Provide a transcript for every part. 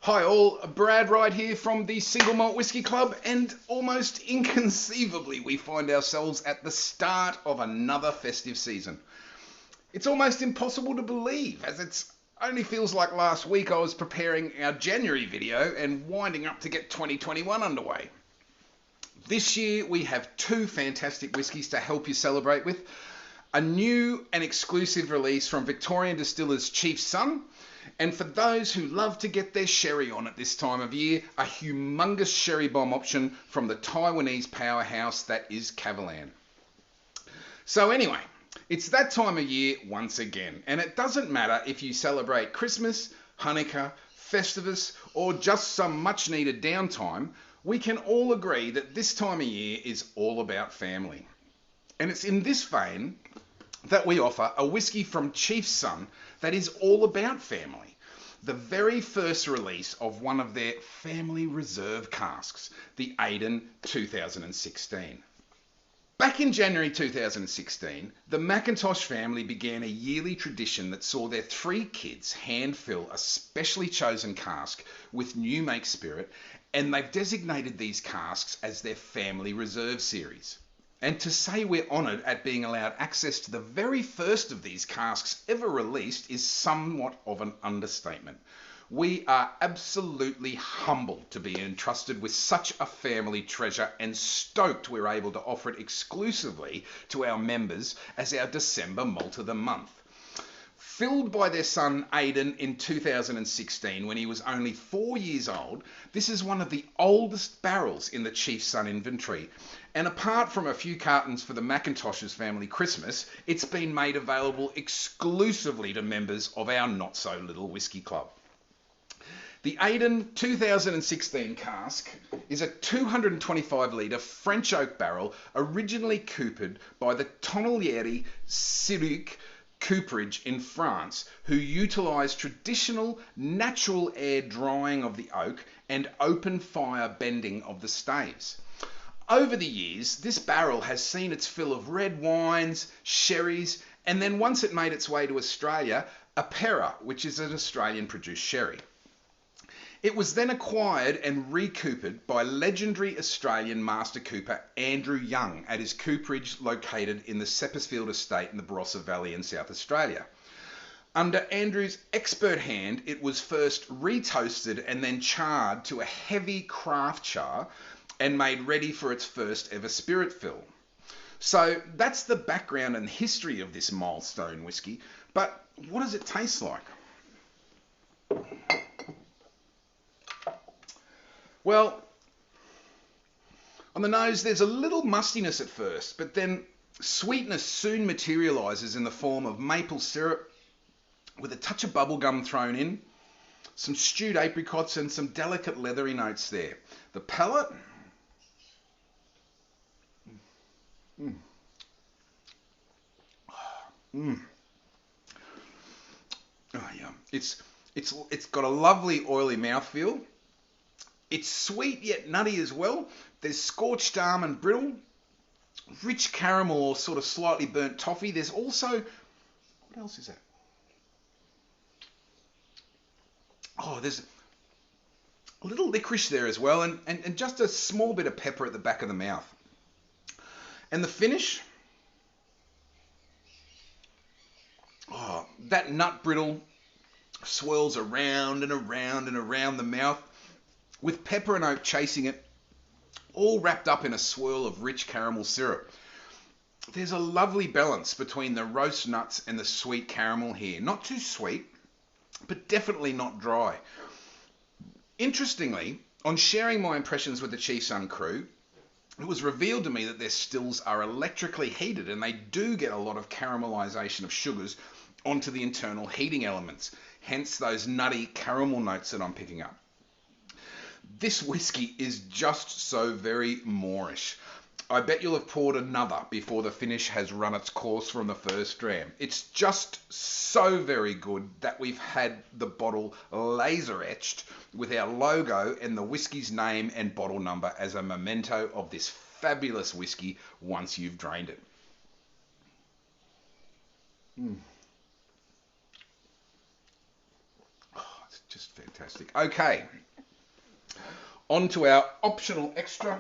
Hi all, Brad right here from the Single Malt Whiskey Club, and almost inconceivably we find ourselves at the start of another festive season. It's almost impossible to believe, as it only feels like last week I was preparing our January video and winding up to get 2021 underway. This year we have two fantastic whiskies to help you celebrate with. A new and exclusive release from Victorian distillers Chief's Son, and for those who love to get their sherry on at this time of year, a humongous sherry bomb option from the Taiwanese powerhouse that is Kavalan. So anyway, it's that time of year once again, and it doesn't matter if you celebrate Christmas, Hanukkah, Festivus, or just some much needed downtime, we can all agree that this time of year is all about family. And it's in this vein that we offer a whiskey from Chief's Son that is all about family. The very first release of one of their family reserve casks, the Aiden 2016. Back in January 2016, the McIntosh family began a yearly tradition that saw their three kids hand fill a specially chosen cask with new make spirit, and they've designated these casks as their family reserve series. And to say we're honoured at being allowed access to the very first of these casks ever released is somewhat of an understatement. We are absolutely humbled to be entrusted with such a family treasure and stoked we're able to offer it exclusively to our members as our December Malt of the Month. Filled by their son Aiden in 2016 when he was only 4 years old, this is one of the oldest barrels in the Chief's Son inventory. And apart from a few cartons for the McIntosh's family Christmas, it's been made available exclusively to members of our Not So Little Whiskey Club. The Aiden 2016 cask is a 225 litre French oak barrel originally coopered by the Tonnelier Siruc cooperage in France, who utilised traditional natural air drying of the oak and open fire bending of the staves. Over the years, this barrel has seen its fill of red wines, sherries, and then once it made its way to Australia, a Pera, which is an Australian produced sherry. It was then acquired and recoopered by legendary Australian master cooper Andrew Young at his cooperage located in the Seppesfield estate in the Barossa Valley in South Australia. Under Andrew's expert hand, it was first retoasted and then charred to a heavy craft char and made ready for its first ever spirit fill. So that's the background and history of this milestone whiskey, but what does it taste like? Well, on the nose there's a little mustiness at first, but then sweetness soon materialises in the form of maple syrup with a touch of bubblegum thrown in, some stewed apricots and some delicate leathery notes there. The palate, oh yeah, it's got a lovely oily mouthfeel. It's sweet yet nutty as well. There's scorched almond brittle, rich caramel or sort of slightly burnt toffee. There's also, what else is that? Oh, there's a little licorice there as well, and just a small bit of pepper at the back of the mouth. And the finish, oh, that nut brittle swirls around and around and around the mouth, with pepper and oak chasing it, all wrapped up in a swirl of rich caramel syrup. There's a lovely balance between the roast nuts and the sweet caramel here. Not too sweet, but definitely not dry. Interestingly, on sharing my impressions with the Chief's Son crew, it was revealed to me that their stills are electrically heated and they do get a lot of caramelization of sugars onto the internal heating elements, hence those nutty caramel notes that I'm picking up. This whiskey is just so very Moorish. I bet you'll have poured another before the finish has run its course from the first dram. It's just so very good that we've had the bottle laser etched with our logo and the whiskey's name and bottle number as a memento of this fabulous whiskey once you've drained it. Just fantastic. Okay, on to our optional extra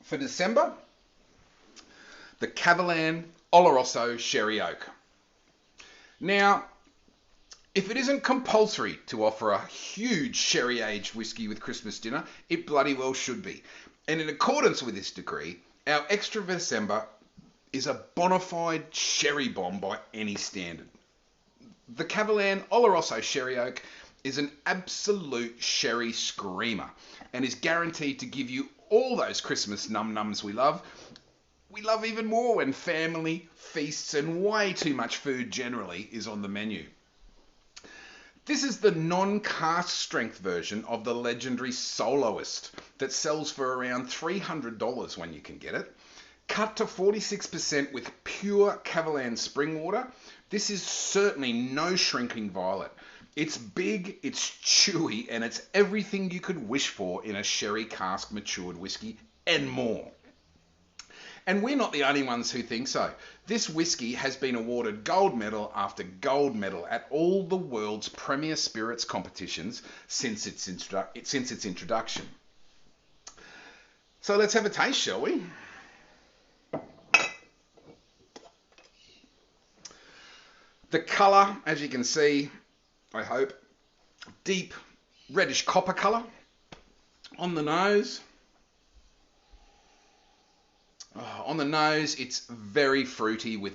for December, the Kavalan Oloroso Sherry Oak. Now, if it isn't compulsory to offer a huge sherry-aged whiskey with Christmas dinner, it bloody well should be. And in accordance with this decree, our extra for December is a bona fide sherry bomb by any standard. The Kavalan Oloroso Sherry Oak is an absolute sherry screamer and is guaranteed to give you all those Christmas num-nums we love. We love even more when family, feasts and way too much food generally is on the menu. This is the non-cask strength version of the legendary Soloist that sells for around $300 when you can get it. Cut to 46% with pure Kavalan spring water, this is certainly no shrinking violet. It's big, it's chewy, and it's everything you could wish for in a sherry cask matured whiskey and more. And we're not the only ones who think so. This whiskey has been awarded gold medal after gold medal at all the world's premier spirits competitions since its introduction. So let's have a taste, shall we? The colour, as you can see, I hope, deep reddish copper colour on the nose. On the nose, it's very fruity with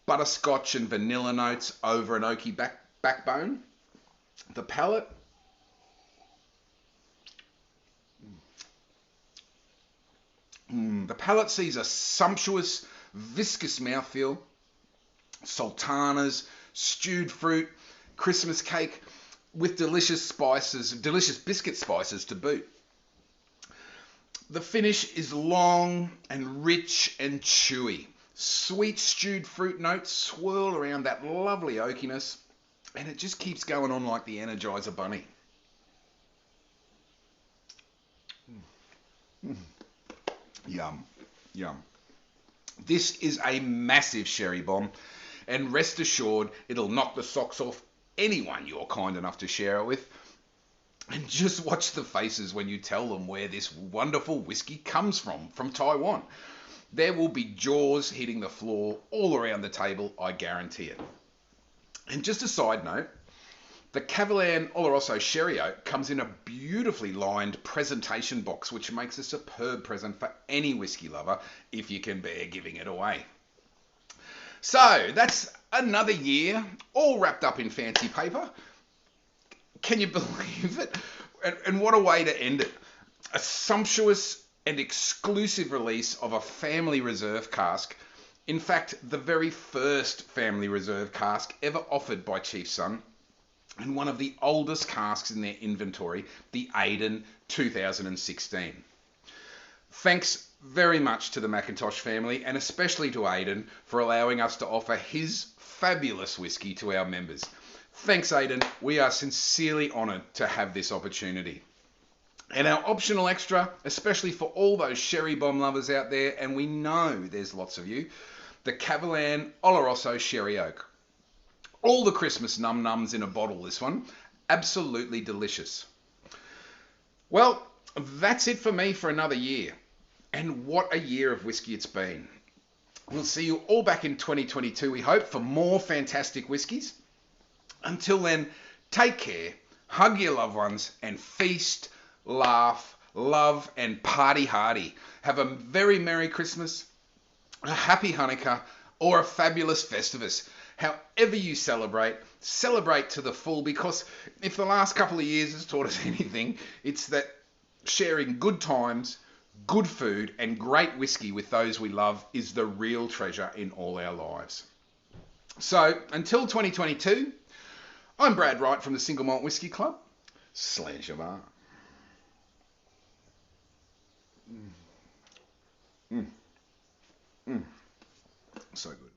butterscotch and vanilla notes over an oaky backbone. The palate, the palate sees a sumptuous, viscous mouthfeel, sultanas, stewed fruit, Christmas cake with delicious spices, delicious biscuit spices to boot. The finish is long and rich and chewy. Sweet stewed fruit notes swirl around that lovely oakiness, and it just keeps going on like the Energizer Bunny. Yum, yum. This is a massive sherry bomb, and rest assured it'll knock the socks off anyone you're kind enough to share it with. And just watch the faces when you tell them where this wonderful whiskey comes from Taiwan. There will be jaws hitting the floor all around the table, I guarantee it. And just a side note, the Kavalan Oloroso Sherry Oak comes in a beautifully lined presentation box, which makes a superb present for any whiskey lover if you can bear giving it away. So that's another year, all wrapped up in fancy paper. Can you believe it? And what a way to end it. A sumptuous and exclusive release of a family reserve cask. In fact, the very first family reserve cask ever offered by Chief Son, and one of the oldest casks in their inventory, the Aiden 2016. Thanks very much to the McIntosh family, and especially to Aiden, for allowing us to offer his fabulous whiskey to our members. Thanks, Aiden. We are sincerely honoured to have this opportunity. And our optional extra, especially for all those sherry bomb lovers out there, and we know there's lots of you, the Kavalan Oloroso Sherry Oak. All the Christmas num-nums in a bottle, this one. Absolutely delicious. Well, that's it for me for another year. And what a year of whiskey it's been. We'll see you all back in 2022, we hope, for more fantastic whiskies. Until then, take care, hug your loved ones, and feast, laugh, love, and party hardy. Have a very Merry Christmas, a Happy Hanukkah, or a fabulous Festivus. However you celebrate, celebrate to the full, because if the last couple of years has taught us anything, it's that sharing good times, good food, and great whiskey with those we love is the real treasure in all our lives. So, until 2022, I'm Brad Wright from the Single Malt Whiskey Club. Slash your bar. So good.